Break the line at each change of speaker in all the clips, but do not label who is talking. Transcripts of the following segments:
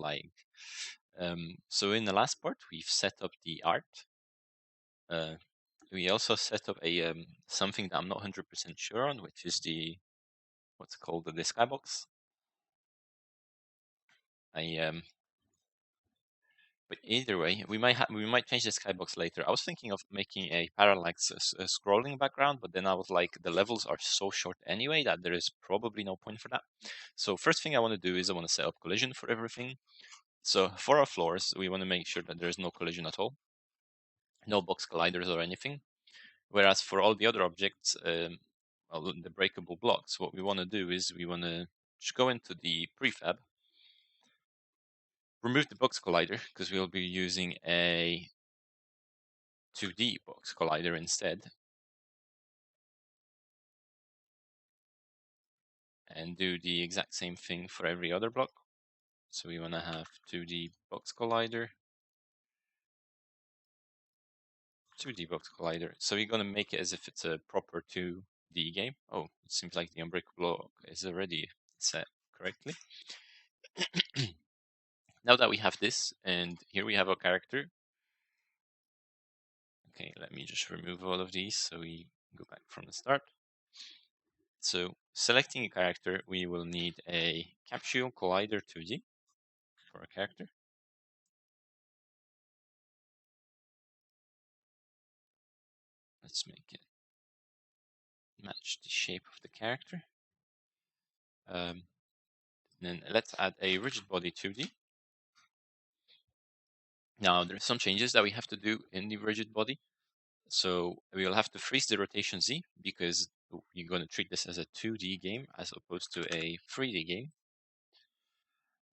like. So in the last part, we've set up the art. We also set up a something that I'm not 100% sure on, which is the what's called the Skybox. But either way, we might change the Skybox later. I was thinking of making a parallax scrolling background, but then I was like, the levels are so short anyway that there is probably no point for that. So first thing I want to do is I want to set up collision for everything. So for our floors, we want to make sure that there is no collision at all, no box colliders or anything. Whereas for all the other objects, well, the breakable blocks, what we want to do is we want to just go into the prefab, remove the box collider because we'll be using a 2D box collider instead, and do the exact same thing for every other block. So we want to have 2D box collider, 2D box collider. So we're going to make it as if it's a proper 2D game. Oh, it seems like the unbreakable block is already set correctly. Now that we have this, and here we have our character. Okay, let me just remove all of these so we go back from the start. So selecting a character, we will need a capsule collider 2D for a character. Let's make it match the shape of the character. Then let's add a rigid body 2D. Now there's some changes that we have to do in the rigid body. So we will have to freeze the rotation Z because you're going to treat this as a 2D game as opposed to a 3D game.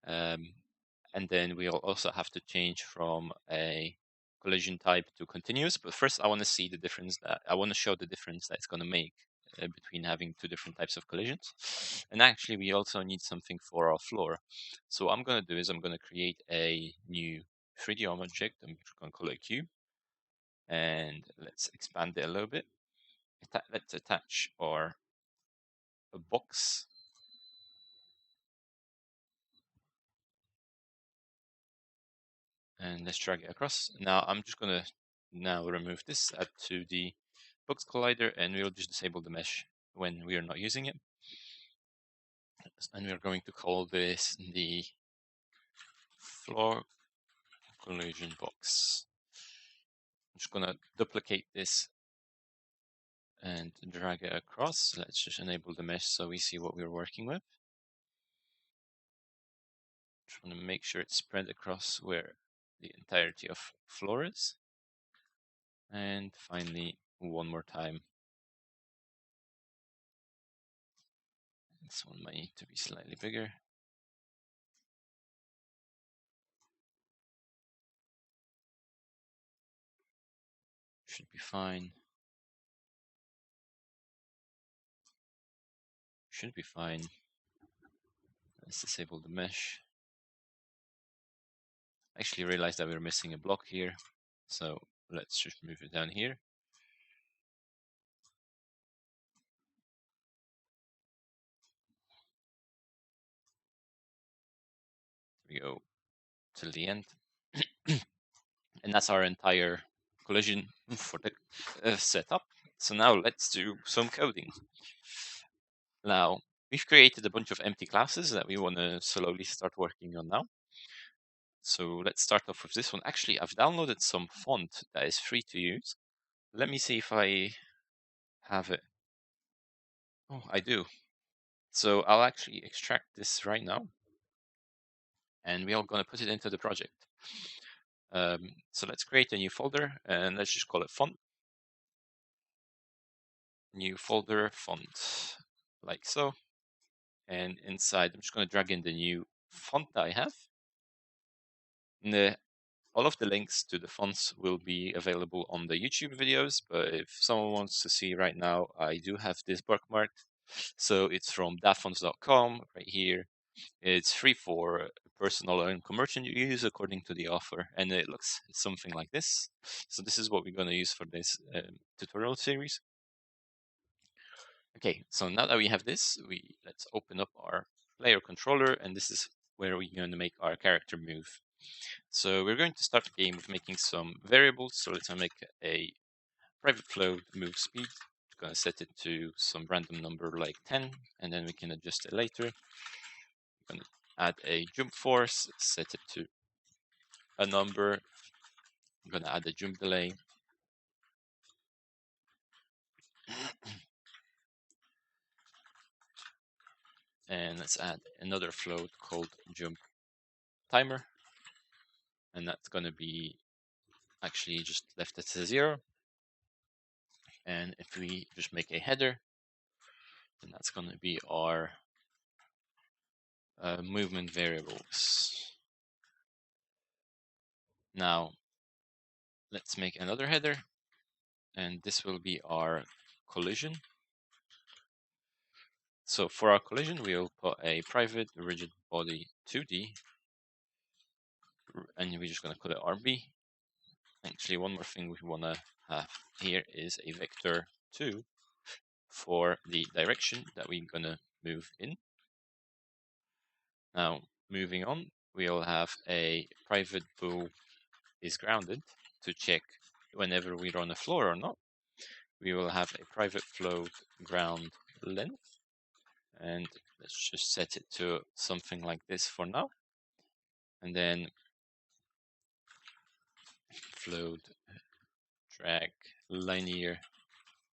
And then we'll also have to change from a collision type to continuous. But first, I want to see the difference. I want to show the difference that it's going to make between having two different types of collisions. And actually, we also need something for our floor. So what I'm going to do is I'm going to create a new 3D object. I'm just going to call it a cube. And let's expand it a little bit. Let's attach a box. And let's drag it across. Now I'm just going to remove this, add to the box collider, and we'll just disable the mesh when we are not using it. And we're going to call this the floor collision box. I'm just going to duplicate this and drag it across. Let's just enable the mesh so we see what we're working with. Just want to make sure it's spread across where the entirety of floor is. And finally, one more time. This one might need to be slightly bigger. Should be fine. Should be fine. Let's disable the mesh. I actually realized that we're missing a block here. So let's just move it down here. We go till the end. And that's our entire collision for the setup. So now let's do some coding. Now, we've created a bunch of empty classes that we want to slowly start working on now. So let's start off with this one. Actually, I've downloaded some font that is free to use. Let me see if I have it. Oh, I do. So I'll actually extract this right now. And we are going to put it into the project. So let's create a new folder and let's just call it font. New folder, font, like so. And inside, I'm just going to drag in the new font that I have. And all of the links to the fonts will be available on the YouTube videos, but if someone wants to see right now, I do have this bookmarked. So it's from dafonts.com right here. It's free for personal and commercial use according to the offer, and it looks something like this. So this is what we're going to use for this tutorial series. Okay, so now that we have this, let's open up our player controller, and this is where we're going to make our character move. So we're going to start the game with making some variables. So let's make a private float move speed. I'm going to set it to some random number like 10, and then we can adjust it later. I'm going to add a jump force, set it to a number. I'm going to add a jump delay. And let's add another float called jump timer. And that's going to be actually just left at 0. And if we just make a header, then that's going to be our movement variables. Now, let's make another header, and this will be our collision. So for our collision, we'll put a private rigid body 2D, and we're just going to call it RB. Actually, one more thing we want to have here is a vector 2 for the direction that we're going to move in. Now, moving on, we'll have a private bool is grounded to check whenever we're on the floor or not. We will have a private float ground length, and let's just set it to something like this for now. And then float drag linear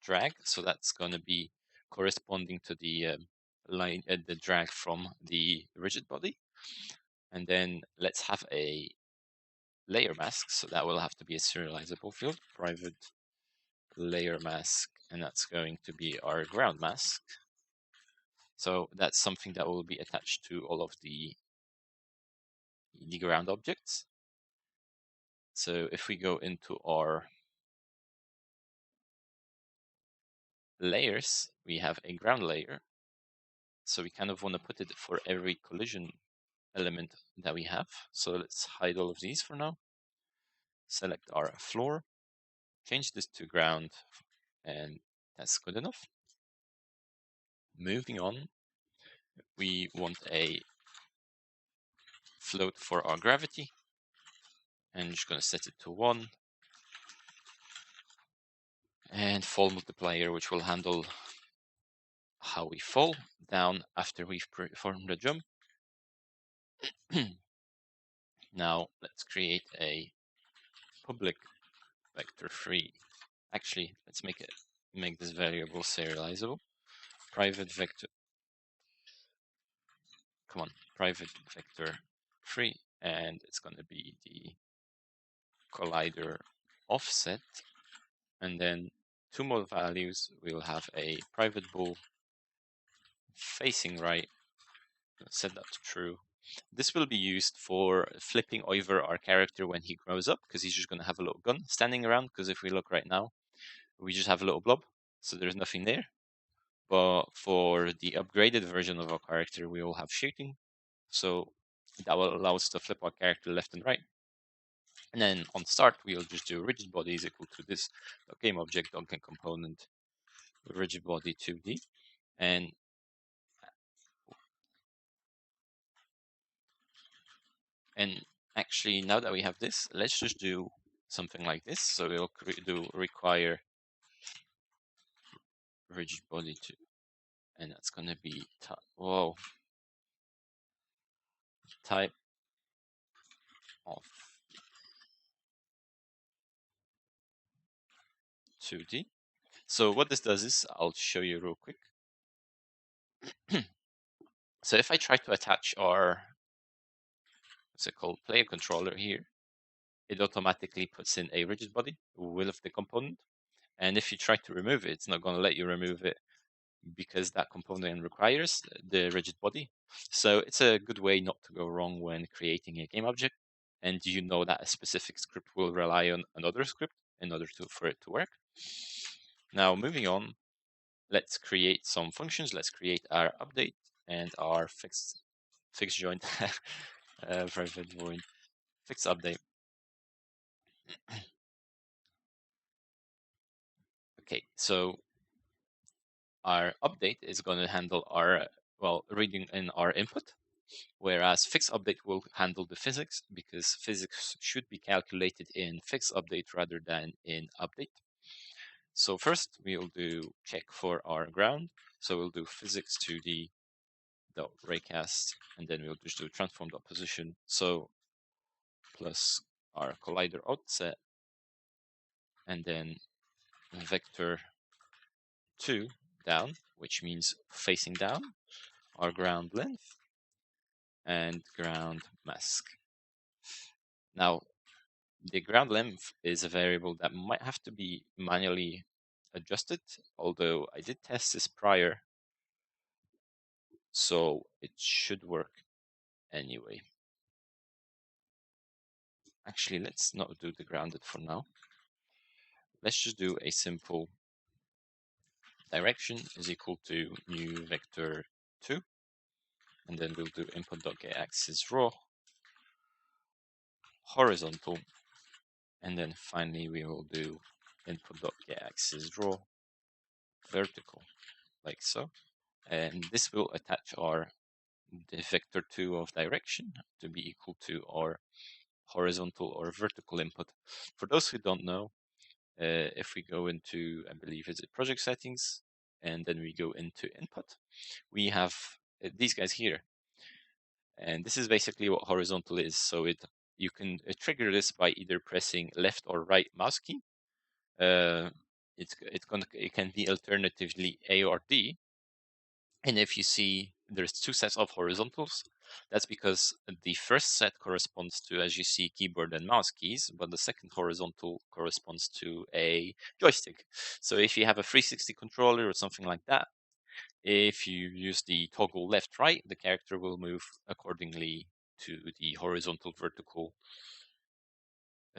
drag, so that's going to be corresponding to the line the drag from the rigid body. And then let's have a layer mask, so that will have to be a serializable field, private layer mask, and that's going to be our ground mask. So that's something that will be attached to all of the ground objects. So if we go into our layers, we have a ground layer. So we kind of want to put it for every collision element that we have. So let's hide all of these for now. Select our floor, change this to ground, and that's good enough. Moving on, we want a float for our gravity, and I'm just going to set it to 1. And fall multiplier, which will handle how we fall down after we've performed the jump. Now let's create a public vector 3. Actually, let's make this variable serializable. Private vector, private vector 3, and it's going to be the collider offset. And then 2 more values. We'll have a private bool facing right. Set that to true. This will be used for flipping over our character when he grows up, because he's just going to have a little gun standing around. Because if we look right now, we just have a little blob, so there's nothing there. But for the upgraded version of our character, we will have shooting, so that will allow us to flip our character left and right. And then on start, we'll just do rigid body is equal to this game object Duncan component rigid body 2D. And actually, now that we have this, let's just do something like this. So we'll do require rigid body 2, and that's going to be type of 2D. So what this does is, I'll show you real quick. So if I try to attach our what's it called player controller here, it automatically puts in a rigid body with the component. And if you try to remove it, it's not going to let you remove it because that component requires the rigid body. So it's a good way not to go wrong when creating a game object. And you know that a specific script will rely on another script in order for it to work. Now, moving on, let's create some functions. Let's create our update and our fixed joint, private void fixed update. Okay, so our update is going to handle our reading in our input. whereas fix update will handle the physics, because physics should be calculated in fix update rather than in update. So first we'll do check for our ground. So we'll do physics 2D dot raycast, and then we'll just do transform dot position. So plus our collider offset, and then vector 2 down, which means facing down, our ground length, and ground mask. Now, the ground length is a variable that might have to be manually adjusted, although I did test this prior, so it should work anyway. Actually, let's not do the grounded for now. Let's just do a simple direction is equal to new vector 2, and then we'll do input.getAxis raw, horizontal, and then finally we will do input.getAxis draw, vertical, like so. And this will attach our the vector 2 of direction to be equal to our horizontal or vertical input. For those who don't know, if we go into, I believe it's project settings, and then we go into input, we have these guys here. And this is basically what horizontal is. So you can trigger this by either pressing left or right mouse key. It can be alternatively A or D. And if you see there's two sets of horizontals, that's because the first set corresponds to, as you see, keyboard and mouse keys, but the second horizontal corresponds to a joystick. So if you have a 360 controller or something like that, if you use the toggle left right, the character will move accordingly to the horizontal vertical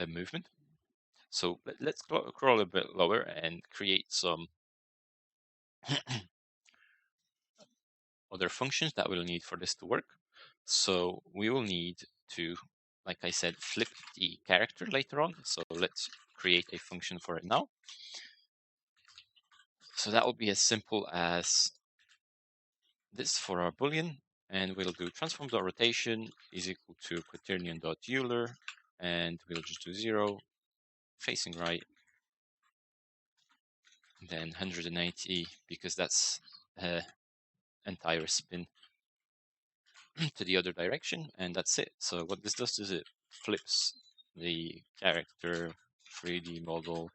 movement. So let's crawl a bit lower and create some other functions that we'll need for this to work. So we will need to, like I said, flip the character later on. So let's create a function for it now. So that will be as simple as this for our boolean, and we'll do transform.rotation is equal to quaternion.euler, and we'll just do 0, facing right, then 180, because that's entire spin to the other direction, and that's it. So what this does is it flips the character 3D model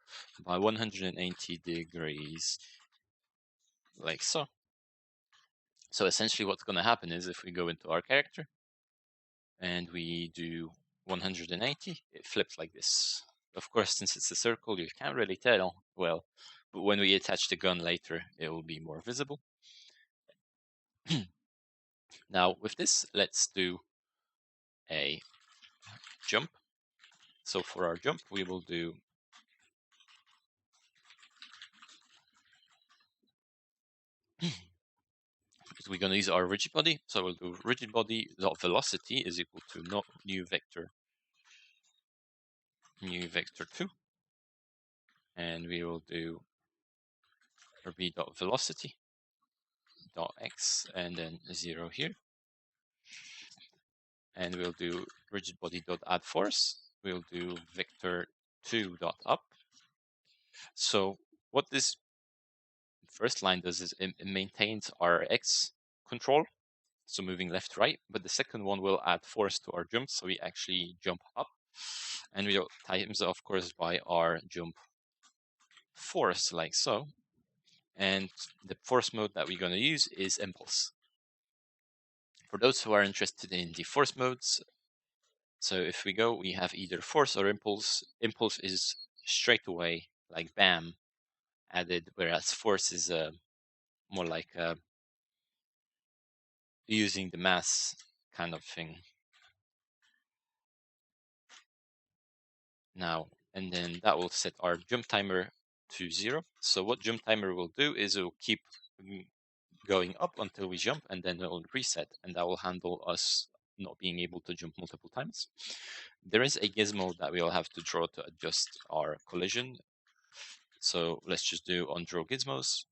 by 180 degrees, like so. So essentially what's going to happen is if we go into our character and we do 180, it flips like this. Of course, since it's a circle, you can't really tell well, but when we attach the gun later, it will be more visible. Now with this, let's do a jump. So for our jump, we will do we're going to use our rigid body. So we'll do rigid body dot velocity is equal to new vector 2, and we will do rb dot velocity dot x and then 0 here, and we'll do rigid body dot add force. We'll do vector 2 dot up. So what this first line does is it maintains our x control, so moving left right, but the second one will add force to our jump, so we actually jump up, and we'll times of course by our jump force, like so. And the force mode that we're going to use is impulse. For those who are interested in the force modes, so if we go, we have either force or impulse. Impulse is straight away, like bam, added, whereas force is more like using the mass kind of thing. Now, and then that will set our jump timer to 0. So what jump timer will do is it will keep going up until we jump, and then it will reset, and that will handle us not being able to jump multiple times. There is a gizmo that we'll have to draw to adjust our collision. So let's just do on draw gizmos,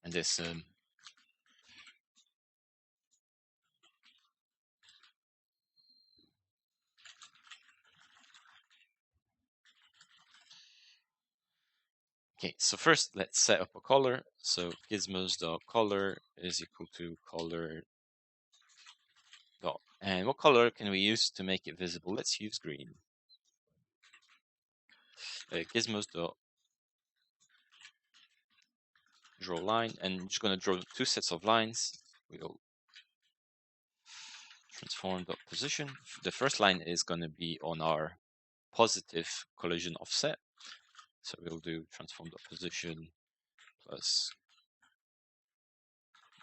and this Okay, so first let's set up a color. So gizmos.color is equal to color dot. And what color can we use to make it visible? Let's use green. Gizmos dot draw line, and I'm just going to draw two sets of lines. We'll transform dot position. The first line is going to be on our positive collision offset. So we'll do transform dot position plus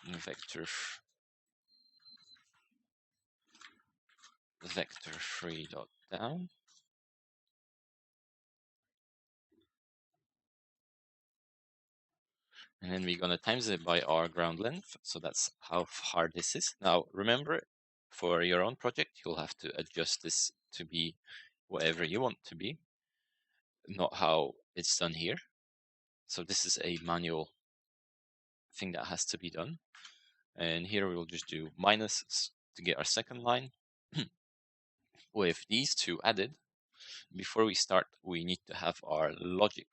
vector 3 dot down. And then we're going to times it by our ground length. So that's how hard this is. Now, remember, for your own project, you'll have to adjust this to be whatever you want to be, not how it's done here. So this is a manual thing that has to be done. And here we'll just do minus to get our second line. With these two added, before we start, we need to have our logic.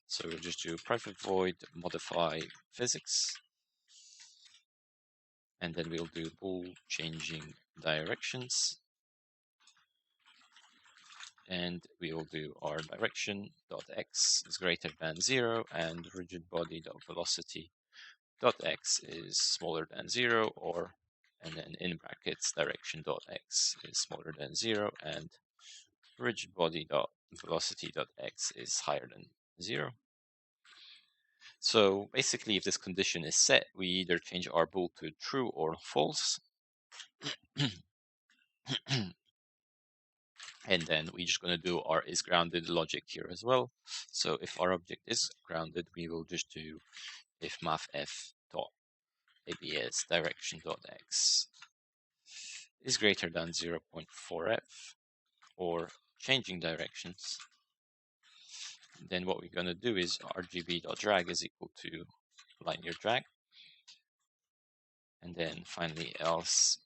So we'll just do private void modify physics, and then we'll do bool changing directions, and we will do our direction dot x is greater than 0 and rigid body dot velocity dot x is smaller than 0, or and then in brackets direction dot x is smaller than 0 and rigid body dot velocity dot x is higher than 0. So basically, if this condition is set, we either change our bool to true or false. And then we're just going to do our is grounded logic here as well. So if our object is grounded, we will just do if mathf dot abs direction dot x is greater than 0.4f, or changing directions. Then what we're going to do is rgb.drag is equal to linear drag. And then finally else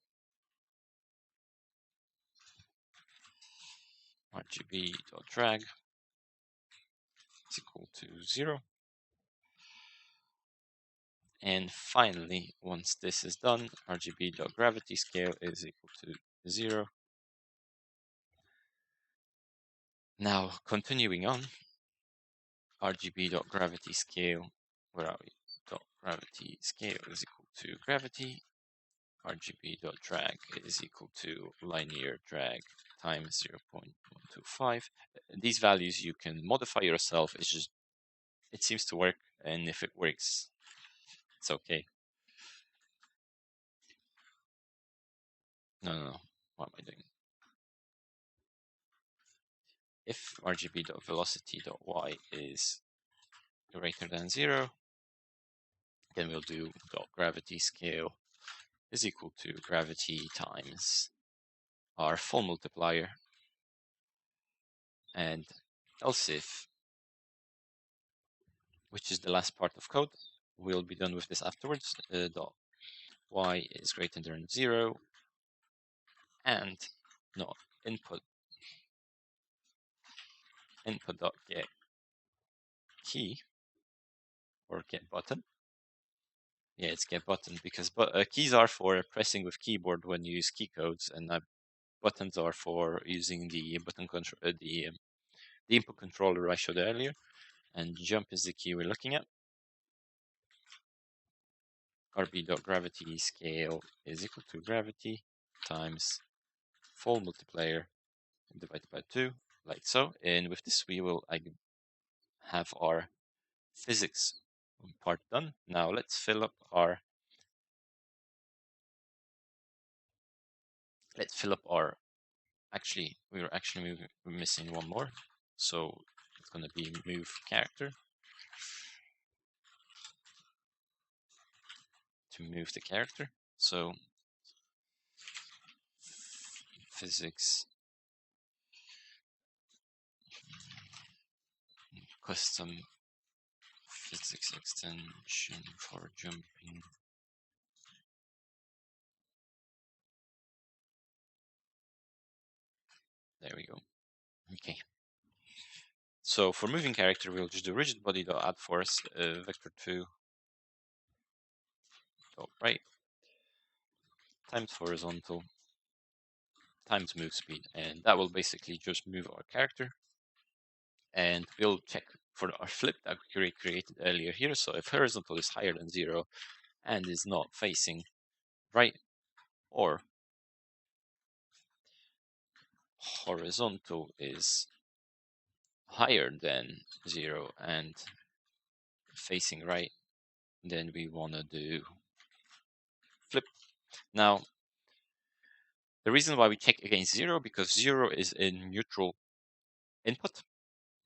rgb.drag is equal to 0. And finally, once this is done, rgb.gravity scale is equal to 0. Now, continuing on, rgb.gravity scale, where are we? Gravity scale is equal to gravity. rgb.drag is equal to linear drag times 0.125. These values you can modify yourself. It's just, it seems to work, and if it works, it's okay. No. What am I doing? If rgb.velocity.y is greater than 0, then we'll do gravity scale is equal to gravity times our full multiplier, and else if, which is the last part of code, we'll be done with this afterwards, dot y is greater than 0, and no, input dot get key, or get button. Yeah, it's get button, because keys are for pressing with keyboard when you use key codes, and buttons are for using the button control, the input controller I showed earlier. And jump is the key we're looking at. rb.gravity scale is equal to gravity times full multiplier divided by 2, like so. And with this, we will have our physics part done. Now let's fill up our actually we're missing one more, so it's going to be move character to move the character. So physics custom physics extension for jumping. There we go. Okay. So for moving character, we'll just do rigid body dot add force vector2 dot right times horizontal times move speed, and that will basically just move our character. And we'll check for our flip that we created earlier here. So if horizontal is higher than 0 and is not facing right, or horizontal is higher than 0 and facing right, then we want to do flip. Now, the reason why we check against 0, because 0 is a neutral input.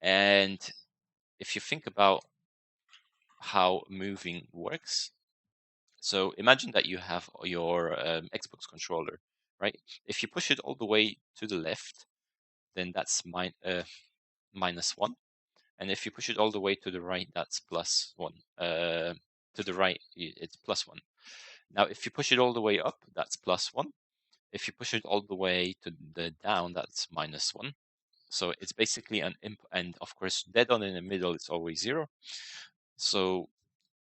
And if you think about how moving works, so imagine that you have your Xbox controller, right? If you push it all the way to the left, then that's -1. And if you push it all the way to the right, that's +1. To the right, it's +1. Now, if you push it all the way up, that's +1. If you push it all the way to the down, that's -1. So it's basically an input, and of course, dead on in the middle is always 0. So,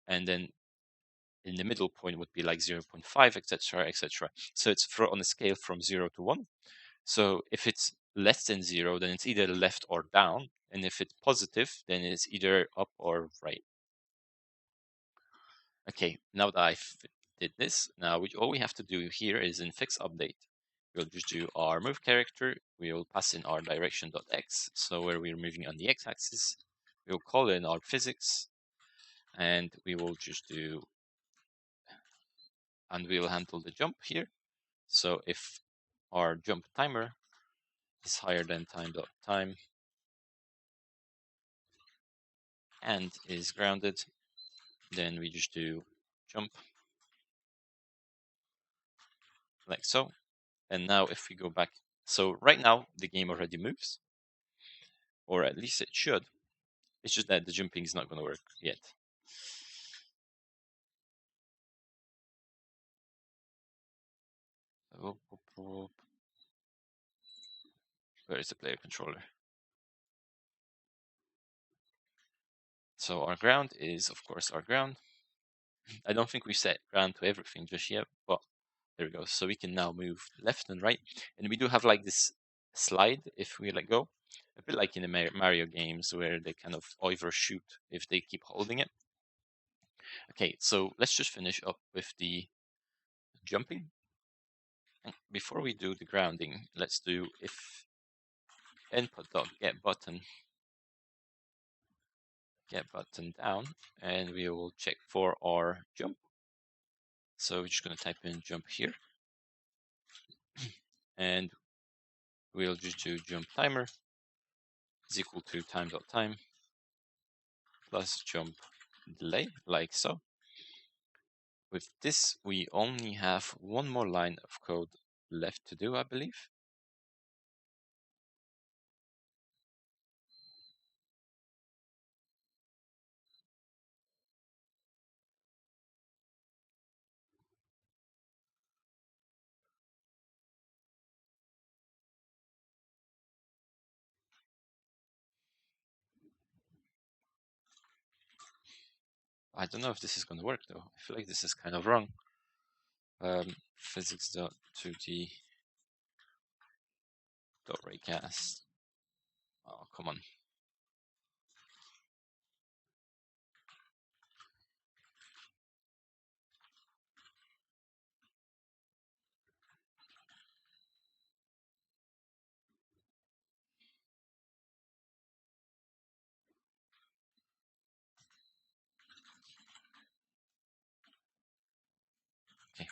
and then in the middle point would be like 0.5, etc., etc. So it's on a scale from 0 to 1. So if it's less than 0, then it's either left or down. And if it's positive, then it's either up or right. Okay, now that I did this, now all we have to do here is in fix update. We'll just do our move character. We will pass in our direction.x, so where we're moving on the x-axis. We'll call in our physics, and we will just do, and we will handle the jump here. So if our jump timer is higher than time.time and is grounded, then we just do jump like so. And now if we go back, so right now the game already moves, or at least it should. It's just that the jumping is not going to work yet. Where is the player controller? So our ground is, of course, our ground. I don't think we set ground to everything just yet, but there we go. So we can now move left and right. And we do have like this slide if we let go. A bit like in the Mario games where they kind of overshoot if they keep holding it. Okay, so let's just finish up with the jumping. And before we do the grounding, let's do if input.getButton down, and we will check for our jump. So we're just going to type in jump here, and we'll just do jump timer is equal to time.time plus jump delay, like so. With this, we only have one more line of code left to do, I believe. I don't know if this is going to work though. I feel like this is kind of wrong. Physics.2d.raycast. Oh, come on. Okay.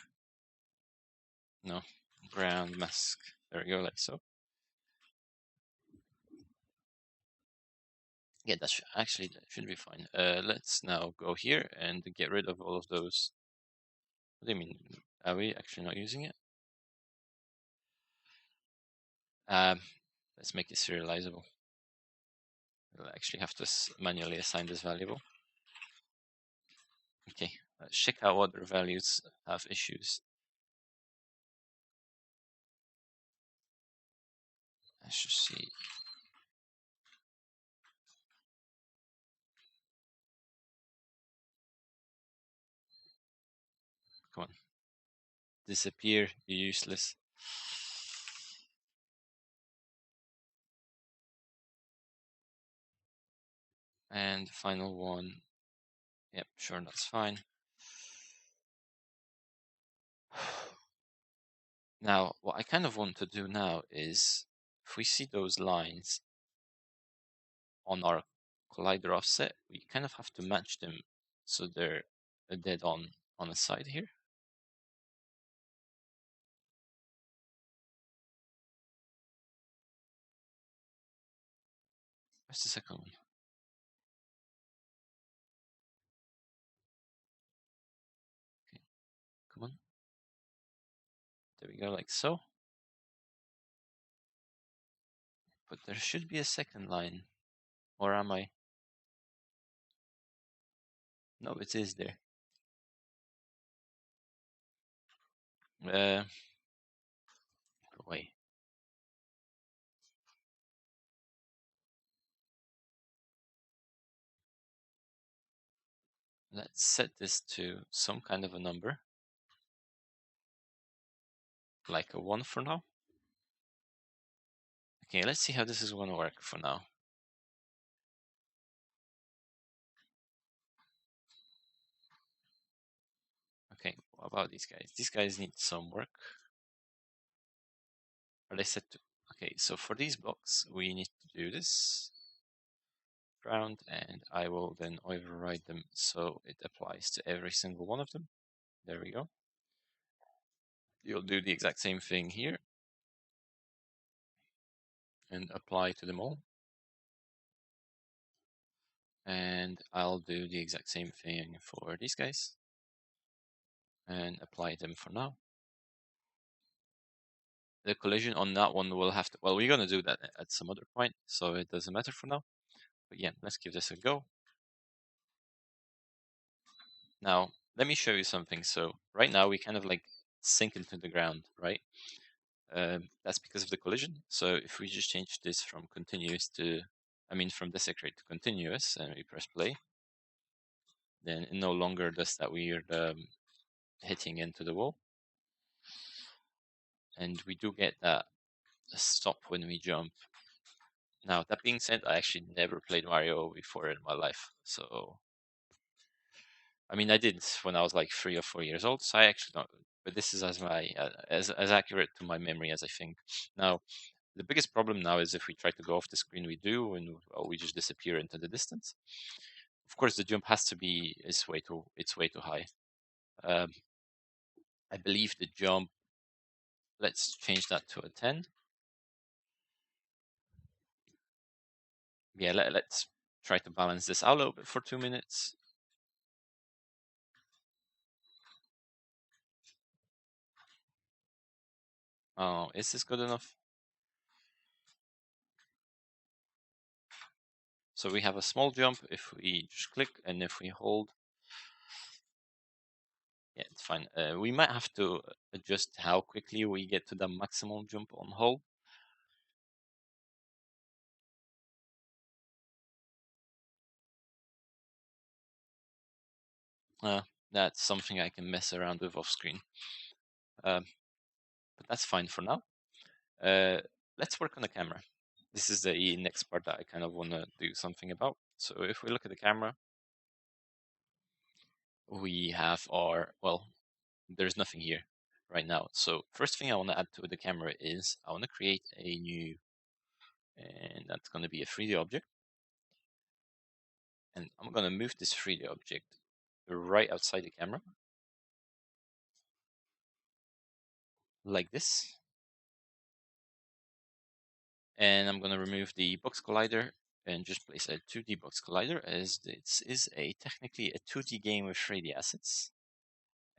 No. Ground mask. There we go, like so. Yeah, that's actually that should be fine. Let's now go here and get rid of all of those. What do you mean? Are we actually not using it? Let's make it serializable. We'll actually have to manually assign this variable. Okay, let's check out what other values have issues. Let's just see. disappear, you useless. And the final one. Yep, sure, that's fine. Now, what I kind of want to do now is, if we see those lines on our collider offset, we kind of have to match them so they're dead on the side here. Where's the second one? Okay, come on. There we go, like so. But there should be a second line. Or am I? No, it is there. Go away. Let's set this to some kind of a number. Like a 1 for now. Okay, let's see how this is going to work for now. Okay, what about these guys? These guys need some work. Are they set to? Okay, so for these blocks, we need to do this round, and I will then override them so it applies to every single one of them. There we go. You'll do the exact same thing here and apply to them all. And I'll do the exact same thing for these guys and apply them for now. The collision on that one will have to, well, we're going to do that at some other point, so it doesn't matter for now. But yeah, let's give this a go. Now, let me show you something. So right now we kind of like sink into the ground, right? That's because of the collision. So if we just change this from continuous to, from desecrate to continuous, and we press play, then it no longer does that weird hitting into the wall. And we do get that stop when we jump. Now, that being said, I actually never played Mario before in my life. So, I did when I was like 3 or 4 years old. So I actually don't, but this is as accurate to my memory as I think. Now, the biggest problem now is if we try to go off the screen, we do, and we just disappear into the distance. Of course, the jump has to be it's way too high. I believe the jump. Let's change that to a 10. Yeah, let's try to balance this out a little bit for 2 minutes. Oh, is this good enough? So we have a small jump if we just click, and if we hold, yeah, it's fine. We might have to adjust how quickly we get to the maximum jump on hold. That's something I can mess around with off screen. But that's fine for now. Let's work on the camera. This is the next part that I kind of want to do something about. So if we look at the camera, we have well, there's nothing here right now. So first thing I want to add to the camera is I want to create a new, and that's going to be a 3D object. And I'm going to move this 3D object right outside the camera, like this. And I'm going to remove the box collider and just place a 2D box collider, as this is technically a 2D game with 3D assets.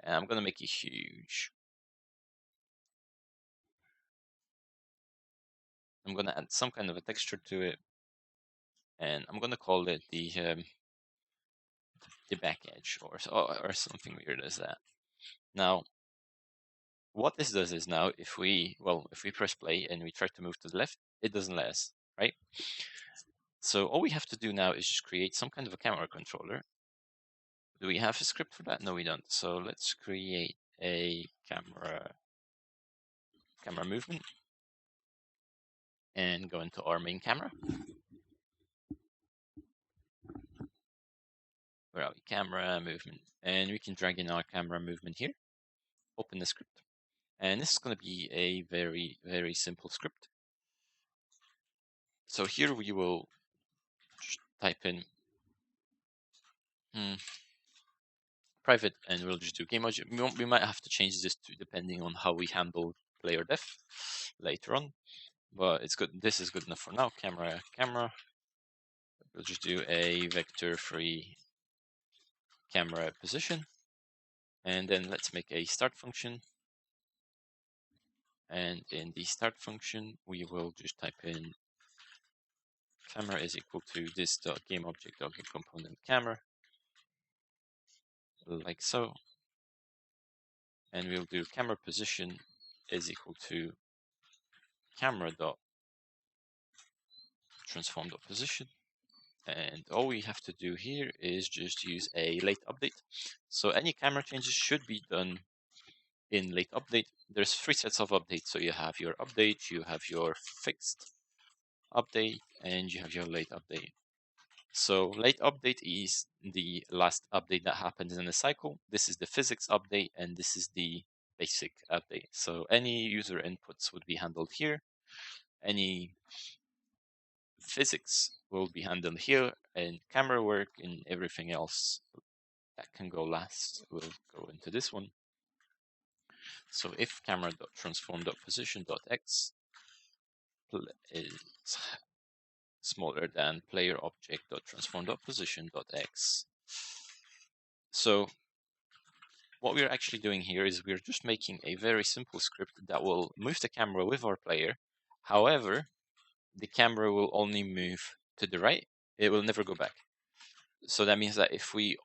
And I'm going to make it huge. I'm going to add some kind of a texture to it, and I'm going to call it the back edge or something weird as that. Now, what this does is now if we press play and we try to move to the left, it doesn't let us, right? So all we have to do now is just create some kind of a camera controller. Do we have a script for that? No, we don't. So let's create a camera movement and go into our main camera. Where are we? Camera movement. And we can drag in our camera movement here. Open the script. And this is going to be a very, very simple script. So here we will just type in private, and we'll just do game object. We might have to change this to depending on how we handle player def later on, but it's good. This is good enough for now. Camera. We'll just do a vector-free camera position, and then let's make a start function. And in the start function, we will just type in camera is equal to this dot game object dot get component camera, like so. And we'll do camera position is equal to camera dot transform dot position. And all we have to do here is just use a late update. So any camera changes should be done in late update. There's 3 sets of updates. So you have your update, you have your fixed update, and you have your late update. So late update is the last update that happens in the cycle. This is the physics update, and this is the basic update. So any user inputs would be handled here. Any physics will be handled here, and camera work and everything else that can go last will go into this one. So if camera.transform.position.x is smaller than player object.transform.position.x. So what we're actually doing here is we're just making a very simple script that will move the camera with our player. However, the camera will only move to the right. It will never go back. So that means that if we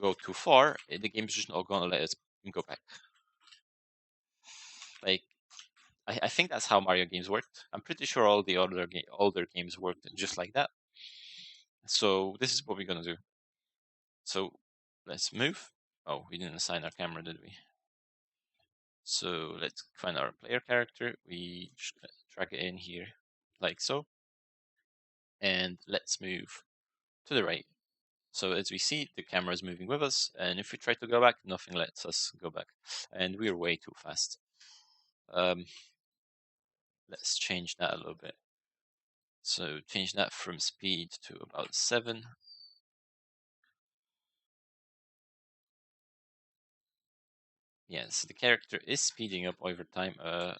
go too far, the game's just not going to let us go back. Like, I think that's how Mario games worked. I'm pretty sure all the older games worked just like that. So this is what we're going to do. So let's move. Oh, we didn't assign our camera, did we? So let's find our player character. We just drag it in here like so. And let's move to the right. So as we see, the camera is moving with us. And if we try to go back, nothing lets us go back. And we're way too fast. Let's change that a little bit. So change that from speed to about 7. Yes, the character is speeding up over time. I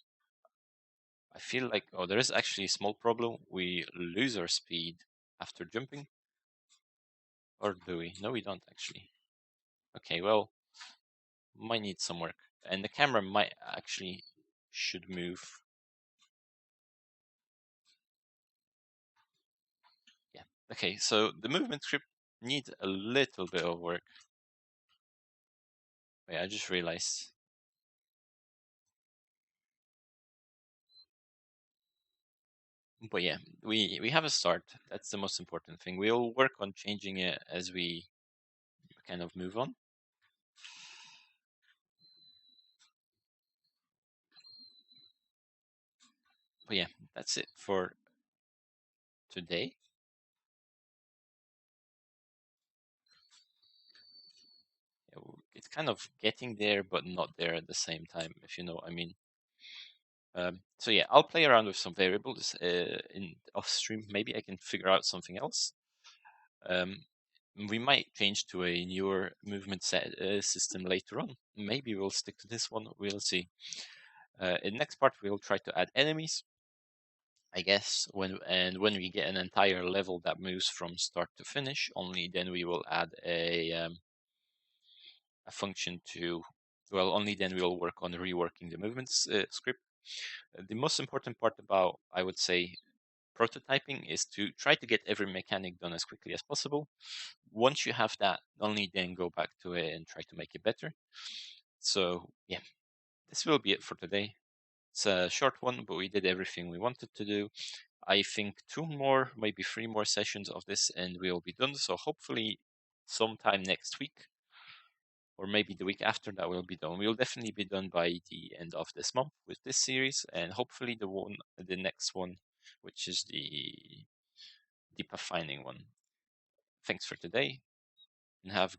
feel like, oh, there is actually a small problem. We lose our speed after jumping. Or do we? No, we don't actually. Okay, well, might need some work. And the camera might actually should move. Yeah. Okay, so the movement script needs a little bit of work. Wait, I just realized. But yeah, we have a start. That's the most important thing. We'll work on changing it as we kind of move on. But yeah, that's it for today. It's kind of getting there, but not there at the same time, if you know what I mean. So yeah, I'll play around with some variables in off stream. Maybe I can figure out something else. We might change to a newer movement system later on. Maybe we'll stick to this one. We'll see. In the next part, we'll try to add enemies, I guess. When we get an entire level that moves from start to finish, only then we will add a function to. Well, only then we'll work on reworking the movements script. The most important part about, I would say, prototyping is to try to get every mechanic done as quickly as possible. Once you have that, only then go back to it and try to make it better. So yeah, this will be it for today. It's a short one, but we did everything we wanted to do. I think 2 more, maybe 3 more sessions of this and we'll be done. So hopefully sometime next week or maybe the week after that will be done. We'll definitely be done by the end of this month with this series, and hopefully the next one, which is the pathfinding one. Thanks for today, and have